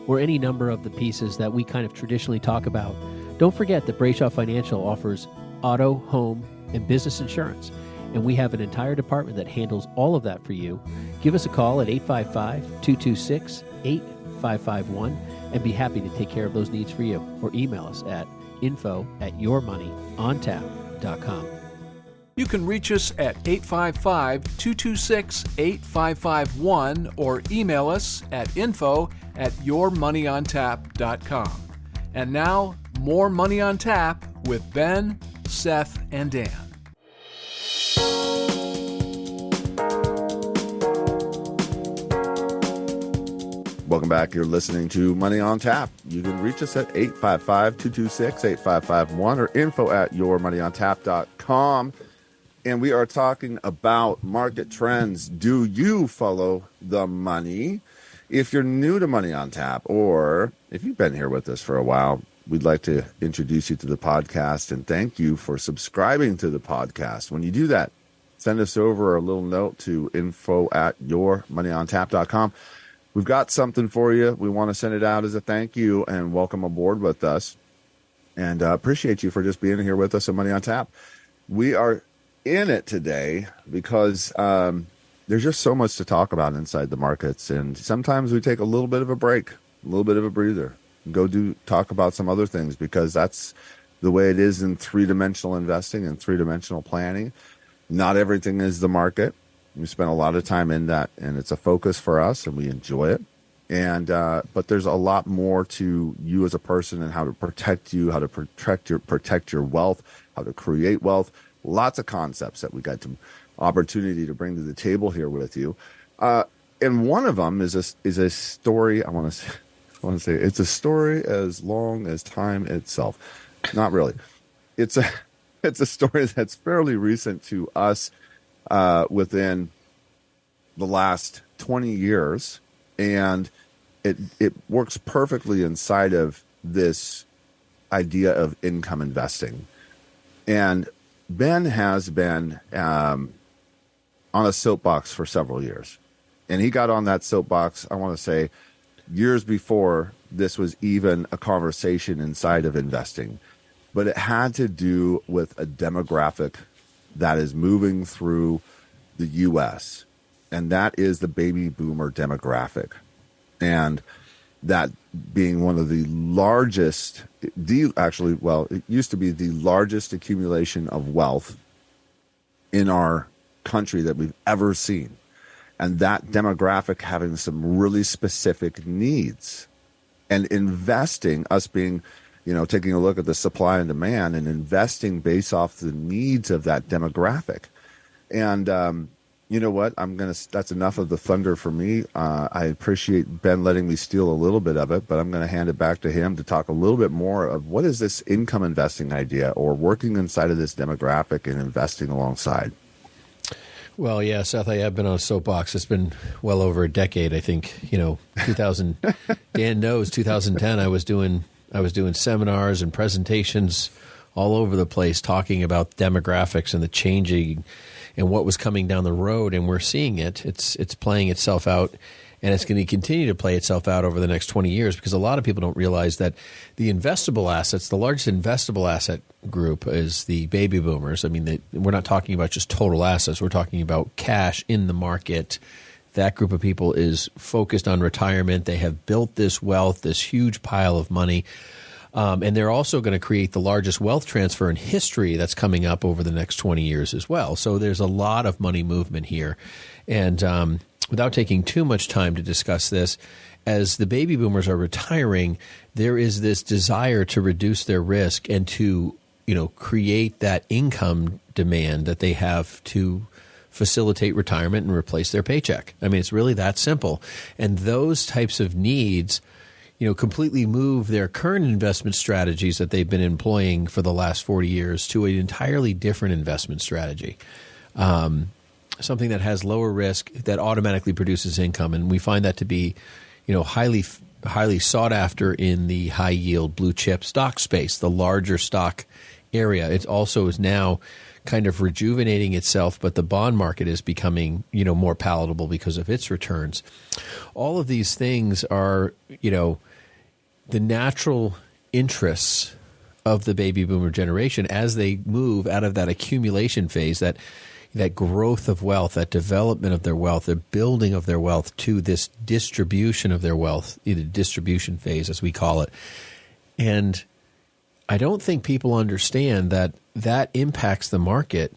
or any number of the pieces that we kind of traditionally talk about, don't forget that Brayshaw Financial offers auto, home, and business insurance. And we have an entire department that handles all of that for you. Give us a call at 855-226-8551 and be happy to take care of those needs for you. Or email us at info@yourmoneyontap.com. You can reach us at 855-226-8551 or email us at info@yourmoneyontap.com. And now, more Money on Tap with Ben, Seth, and Dan. Welcome back. You're listening to Money on Tap. You can reach us at 855-226-8551 or info@yourmoneyontap.com. And we are talking about market trends. Do you follow the money? If you're new to Money on Tap, or if you've been here with us for a while, we'd like to introduce you to the podcast and thank you for subscribing to the podcast. When you do that, send us over a little note to info@yourmoneyontap.com. We've got something for you. We want to send it out as a thank you and welcome aboard with us. And appreciate you for just being here with us at Money on Tap. We are in it today because there's just so much to talk about inside the markets. And sometimes we take a little bit of a break, a little bit of a breather, and talk about some other things, because that's the way it is in three-dimensional investing and three-dimensional planning. Not everything is the market. We spend a lot of time in that, and it's a focus for us, and we enjoy it. And but there's a lot more to you as a person and how to protect you, how to protect your wealth, how to create wealth. Lots of concepts that we got the opportunity to bring to the table here with you. And one of them is a story. I want to say it's a story as long as time itself. Not really. It's a story that's fairly recent to us. Within the last 20 years, and it works perfectly inside of this idea of income investing. And Ben has been on a soapbox for several years, and he got on that soapbox, I want to say, years before this was even a conversation inside of investing. But it had to do with a demographic that is moving through the U.S., and that is the baby boomer demographic. And that being one of the largest, it used to be the largest accumulation of wealth in our country that we've ever seen. And that demographic having some really specific needs. And investing, us being, taking a look at the supply and demand and investing based off the needs of that demographic. And you know what? That's enough of the thunder for me. I appreciate Ben letting me steal a little bit of it, but I'm going to hand it back to him to talk a little bit more of what is this income investing idea, or working inside of this demographic and investing alongside. Well, yeah, Seth, I have been on a soapbox. It's been well over a decade. I think, 2000, Dan knows 2010, I was doing seminars and presentations all over the place talking about demographics and the changing and what was coming down the road, and we're seeing it. It's playing itself out And it's going to continue to play itself out over the next 20 years because a lot of people don't realize that the investable assets, the largest investable asset group is the baby boomers. I mean, we're not talking about just total assets. We're talking about cash in the market. That group of people is focused on retirement. They have built this wealth, this huge pile of money. And they're also going to create the largest wealth transfer in history that's coming up over the next 20 years as well. So there's a lot of money movement here. And without taking too much time to discuss this, as the baby boomers are retiring, there is this desire to reduce their risk and to, create that income demand that they have to facilitate retirement and replace their paycheck. I mean, it's really that simple. And those types of needs, completely move their current investment strategies that they've been employing for the last 40 years to an entirely different investment strategy. Something that has lower risk, that automatically produces income. And we find that to be, highly sought after in the high yield blue chip stock space, the larger stock area. It also is now kind of rejuvenating itself, but the bond market is becoming, more palatable because of its returns. All of these things are, the natural interests of the baby boomer generation as they move out of that accumulation phase, that growth of wealth, that development of their wealth, the building of their wealth to this distribution of their wealth, the distribution phase as we call it. And I don't think people understand that impacts the market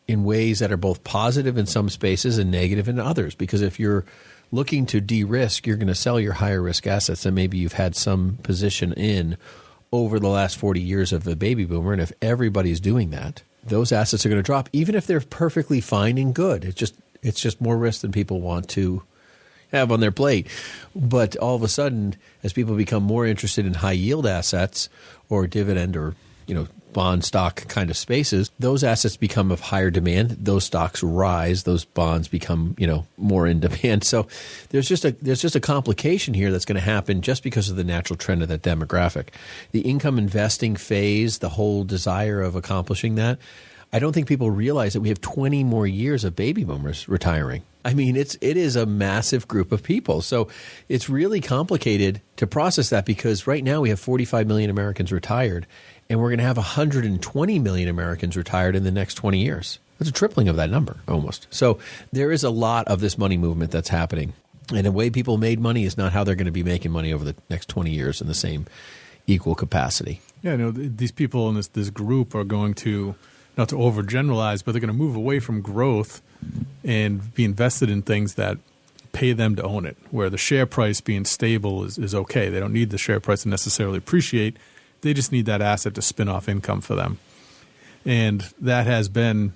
in ways that are both positive in some spaces and negative in others. Because if you're looking to de-risk, you're going to sell your higher risk assets that maybe you've had some position in over the last 40 years of the baby boomer. And if everybody's doing that, those assets are going to drop, even if they're perfectly fine and good. It's just more risk than people want to have on their plate. But all of a sudden, as people become more interested in high yield assets or dividend or, bond stock kind of spaces, those assets become of higher demand. Those stocks rise. Those bonds become, more in demand. So there's just a complication here that's going to happen just because of the natural trend of that demographic. The income investing phase, the whole desire of accomplishing that, I don't think people realize that we have 20 more years of baby boomers retiring. I mean, it is a massive group of people. So it's really complicated to process that because right now we have 45 million Americans retired, and we're going to have 120 million Americans retired in the next 20 years. That's a tripling of that number almost. So there is a lot of this money movement that's happening. And the way people made money is not how they're going to be making money over the next 20 years in the same equal capacity. Yeah, these people in this group are going to, not to overgeneralize, but they're going to move away from growth and be invested in things that pay them to own it, where the share price being stable is okay. They don't need the share price to necessarily appreciate. They just need that asset to spin off income for them. And that has been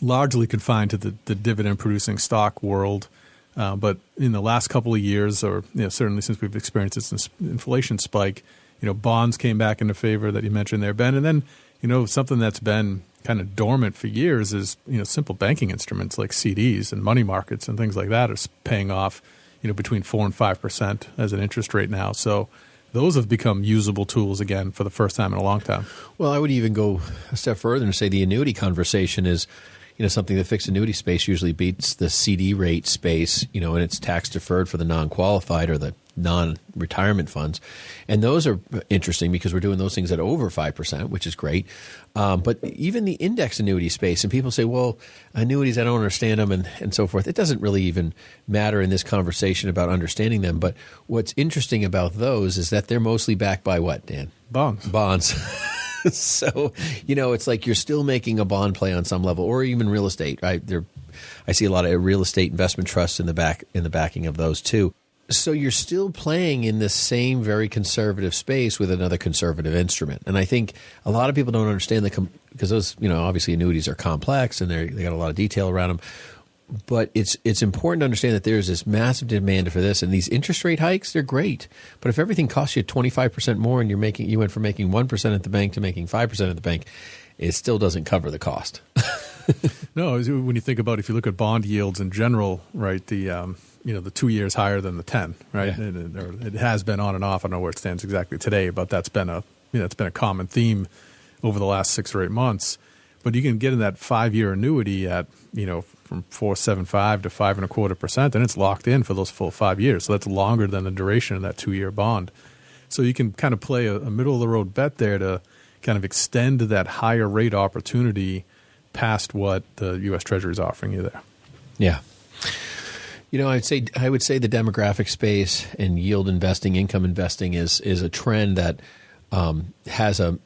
largely confined to the dividend-producing stock world. But in the last couple of years, or certainly since we've experienced this inflation spike, bonds came back into favor that you mentioned there, Ben. And then, something that's been kind of dormant for years is, simple banking instruments like CDs and money markets and things like that are paying off, between 4% and 5% as an interest rate now. So those have become usable tools again for the first time in a long time. Well, I would even go a step further and say the annuity conversation is, something the fixed annuity space usually beats the CD rate space, and it's tax deferred for the non-qualified or the non-retirement funds. And those are interesting because we're doing those things at over 5%, which is great. But even the index annuity space, and people say, well, annuities, I don't understand them and so forth. It doesn't really even matter in this conversation about understanding them. But what's interesting about those is that they're mostly backed by what, Dan? Bonds. So, it's like you're still making a bond play on some level, or even real estate, right? I see a lot of real estate investment trusts in the backing of those too. So you're still playing in the same very conservative space with another conservative instrument. And I think a lot of people don't understand because those, obviously annuities are complex and they got a lot of detail around them. But it's important to understand that there's this massive demand for this, and these interest rate hikes, they're great. But if everything costs you 25% more and you went from making 1% at the bank to making 5% at the bank, it still doesn't cover the cost. No, when you think about, if you look at bond yields in general, right, the 2 years higher than the 10, right? Yeah. It has been on and off. I don't know where it stands exactly today, but that's been a common theme over the last 6 or 8 months. But you can get in that 5-year annuity at from 4.75 to 5.25%, and it's locked in for those full 5 years. So that's longer than the duration of that 2-year bond. So you can kind of play a middle of the road bet there to kind of extend that higher rate opportunity past what the U.S. Treasury is offering you there. Yeah. I would say the demographic space and yield investing, income investing is a trend that has a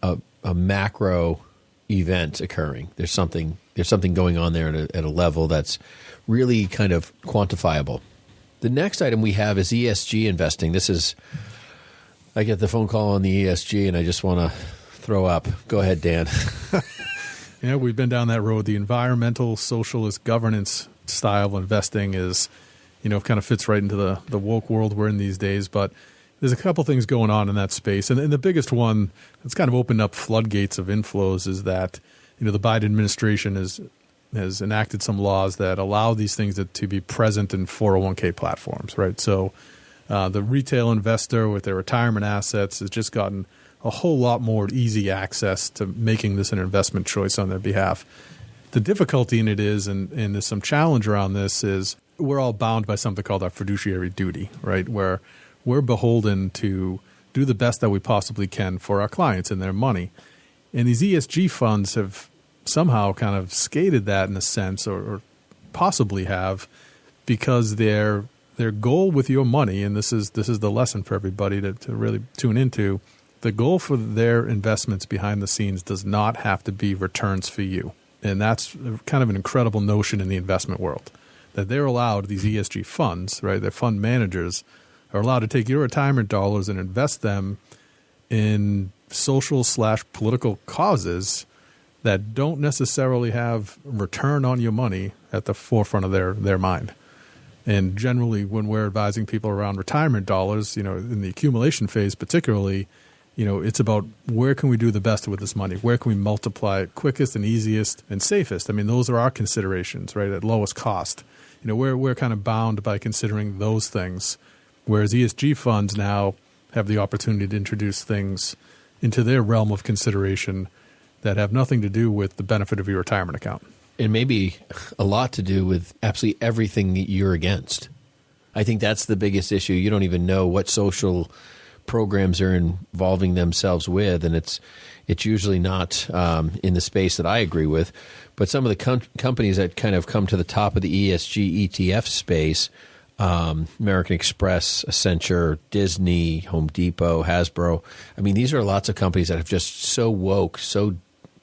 macro event occurring. There's something going on there at a level that's really kind of quantifiable. The next item we have is ESG investing. I get the phone call on the ESG and I just want to throw up. Go ahead, Dan. Yeah, we've been down that road. The environmental socialist governance style of investing is, kind of fits right into the woke world we're in these days. But there's a couple things going on in that space. And the biggest one that's kind of opened up floodgates of inflows is that, the Biden administration has enacted some laws that allow these things to be present in 401k platforms, right? So the retail investor with their retirement assets has just gotten a whole lot more easy access to making this an investment choice on their behalf. The difficulty in it is, and there's some challenge around this, is we're all bound by something called our fiduciary duty, right? Where we're beholden to do the best that we possibly can for our clients and their money. And these ESG funds have somehow kind of skated that in a sense, or possibly have, because their goal with your money, and this is the lesson for everybody to really tune into, the goal for their investments behind the scenes does not have to be returns for you. And that's kind of an incredible notion in the investment world, that they're allowed, these ESG funds, right, their fund managers are allowed to take your retirement dollars and invest them in social/political causes that don't necessarily have return on your money at the forefront of their mind. And generally, when we're advising people around retirement dollars, in the accumulation phase particularly, it's about where can we do the best with this money? Where can we multiply it quickest and easiest and safest? I mean, those are our considerations, right, at lowest cost. We're kind of bound by considering those things, whereas ESG funds now have the opportunity to introduce things into their realm of consideration that have nothing to do with the benefit of your retirement account. And maybe a lot to do with absolutely everything that you're against. I think that's the biggest issue. You don't even know what social programs are involving themselves with, and it's usually not in the space that I agree with. But some of the companies that kind of come to the top of the ESG ETF space, American Express, Accenture, Disney, Home Depot, Hasbro. I mean, these are lots of companies that have just so woke,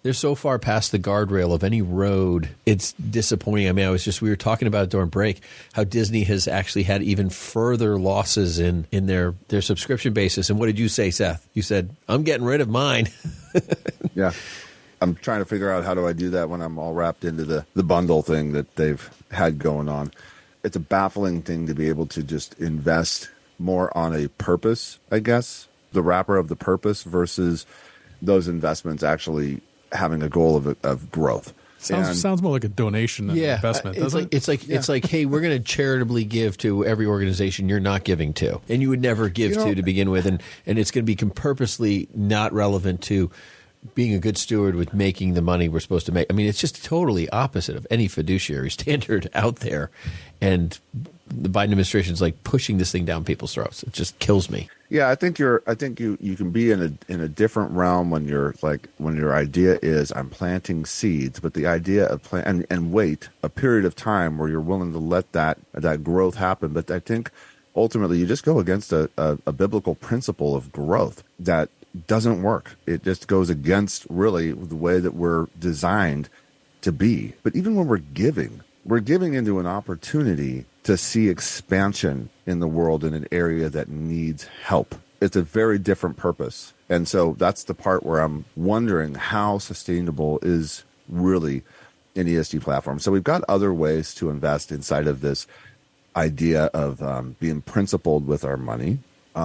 they're so far past the guardrail of any road. It's disappointing. I mean, we were talking about it during break, how Disney has actually had even further losses in their subscription basis. And what did you say, Seth? You said, I'm getting rid of mine. Yeah. I'm trying to figure out how do I do that when I'm all wrapped into the bundle thing that they've had going on. It's a baffling thing to be able to just invest more on a purpose, I guess, the wrapper of the purpose versus those investments actually having a goal of growth. Sounds more like a donation than an investment, doesn't it? It's like, hey, we're going to charitably give to every organization you're not giving to, and you would never give to begin with, and it's going to be purposely not relevant to being a good steward with making the money we're supposed to make. I mean, it's just totally opposite of any fiduciary standard out there, and the Biden administration is like pushing this thing down people's throats. It just kills me. Yeah, I think you can be in a different realm when your idea is I'm planting seeds, but the idea of and wait a period of time where you're willing to let that growth happen. But I think ultimately you just go against a biblical principle of growth that doesn't work. It just goes against really the way that we're designed to be. But even when we're giving into an opportunity to see expansion in the world in an area that needs help. It's a very different purpose. And so that's the part where I'm wondering how sustainable is really an ESG platform. So we've got other ways to invest inside of this idea of being principled with our money.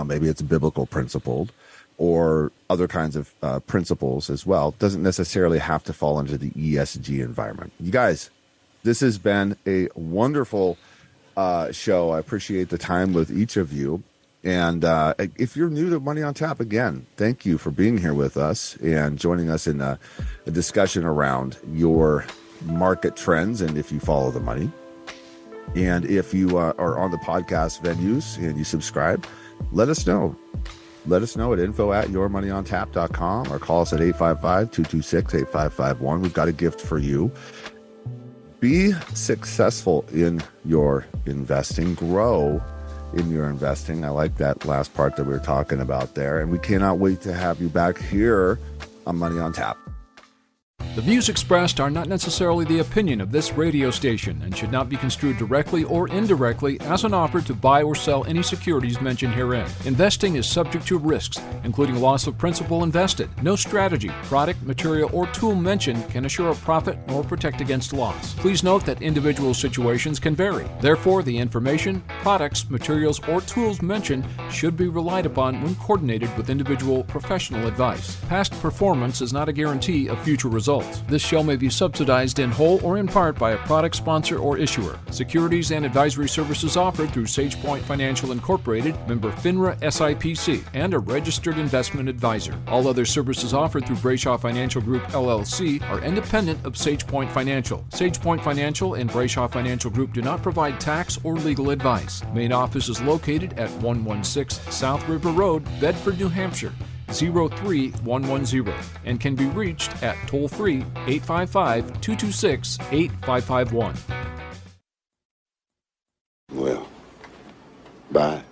Maybe it's biblical principled or other kinds of principles as well. It doesn't necessarily have to fall into the ESG environment. You guys, this has been a wonderful show. I appreciate the time with each of you. And if you're new to Money on Tap, again, thank you for being here with us and joining us in a discussion around your market trends and if you follow the money. And if you are on the podcast venues and you subscribe, let us know. Let us know at info@yourmoneyontap.com or call us at 855-226-8551. We've got a gift for you. Be successful in your investing. Grow in your investing. I like that last part that we were talking about there. And we cannot wait to have you back here on Money on Tap. The views expressed are not necessarily the opinion of this radio station and should not be construed directly or indirectly as an offer to buy or sell any securities mentioned herein. Investing is subject to risks, including loss of principal invested. No strategy, product, material, or tool mentioned can assure a profit nor protect against loss. Please note that individual situations can vary. Therefore, the information, products, materials, or tools mentioned should be relied upon when coordinated with individual professional advice. Past performance is not a guarantee of future results. This show may be subsidized in whole or in part by a product sponsor or issuer. Securities and advisory services offered through SagePoint Financial Incorporated, member FINRA SIPC, and a registered investment advisor. All other services offered through Brayshaw Financial Group LLC are independent of SagePoint Financial. SagePoint Financial and Brayshaw Financial Group do not provide tax or legal advice. Main office is located at 116 South River Road, Bedford, New Hampshire, 03110, and can be reached at toll-free 855-226-8551. Well, bye.